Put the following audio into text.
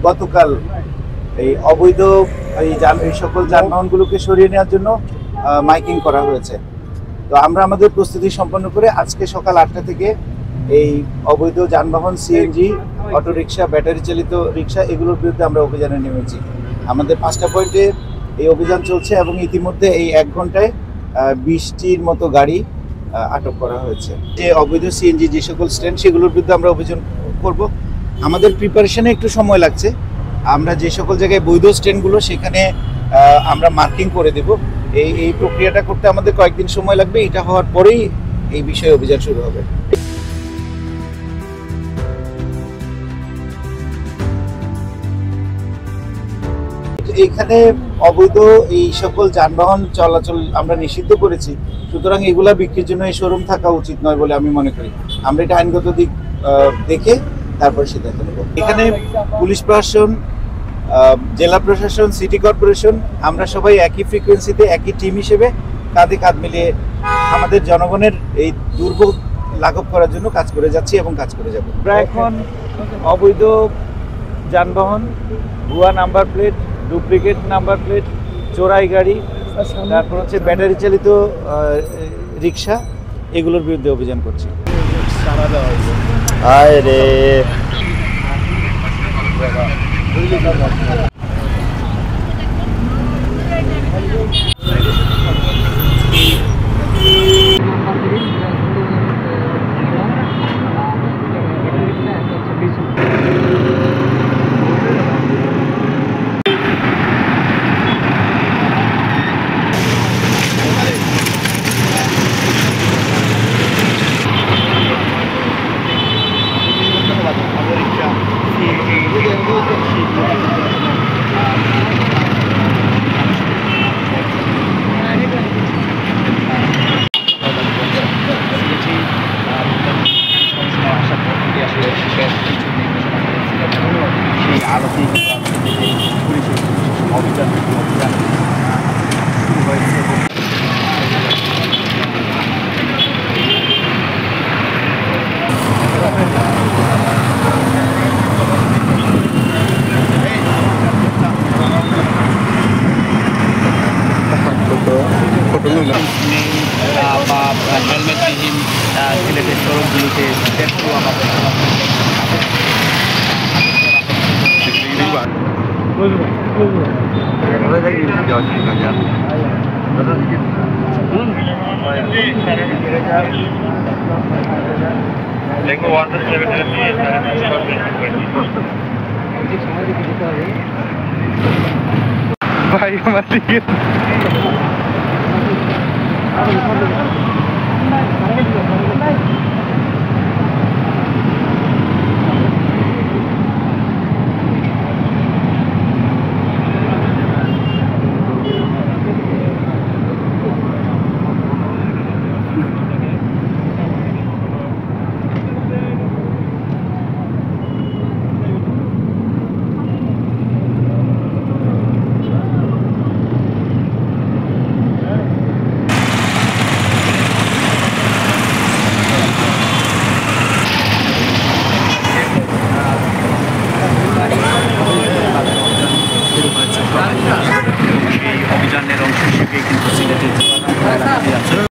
গতকাল এই অবৈধ এই সকল যানবাহনগুলোকে সরিয়ে নেওয়ার জন্য মাইকিং করা হয়েছে। তো আমরা আমাদের প্রস্তুতি সম্পন্ন করে আজকে সকাল 8টা থেকে এই অবৈধ যানবাহন, সিএনজি, অটোরিকশা, ব্যাটারি চালিত রিক্সা এগুলোর বিরুদ্ধে আমরা অভিযানে নেমেছি। আমাদের 5টা পয়েন্টে এই অভিযান চলছে এবং ইতিমধ্যে এই 1 ঘন্টায় 20টির মতো গাড়ি আটক করা হয়েছে। যে অবৈধ সিএনজি যে সকল স্ট্যান্ড সেগুলোর বিরুদ্ধে আমরা অভিযান করব। আমাদের প্রিপারেশনে একটু সময় লাগছে। আমরা যে সকল জায়গায় বৈধ স্ট্যান্ডগুলো সেখানে আমরা মার্কিং করে দেব। এই প্রক্রিয়াটা করতে আমাদের কয়েকদিন সময় লাগবে। এটা হওয়ার পরেই এই বিষয়ে অভিযান শুরু হবে। এখানে অবৈধ এই সকল যানবাহন চলাচল আমরা নিষিদ্ধ করেছি, সুতরাং এগুলা বিক্রির জন্য এই শোরুম থাকা উচিত নয় বলে আমি মনে করি। আমরা এটা আইনগত দিক দেখে তারপর সিদ্ধান্ত নেব। এখানে পুলিশ প্রশাসন, জেলা প্রশাসন, সিটি কর্পোরেশন আমরা সবাই একই ফ্রিকোয়েন্সিতে একই টিম হিসেবে কাঁধে কাঁধ মিলিয়ে আমাদের জনগণের এই দুর্ভোগ লাঘব করার জন্য কাজ করে যাচ্ছি এবং কাজ করে যাব। আমরা এখন অবৈধ যানবাহন, ভুয়া number plate, duplicate number plate, চোরাই গাড়ি, তারপর হচ্ছে ব্যাটারি চালিত রিক্সা এগুলোর বিরুদ্ধে অভিযান করছি। হেলমেটবিহীন সিলেটের সড়কগুলোতে দেখো আমাদের ভাই আমার দিকে অভিযানের অংশ হিসেবে কিন্তু সিলেটের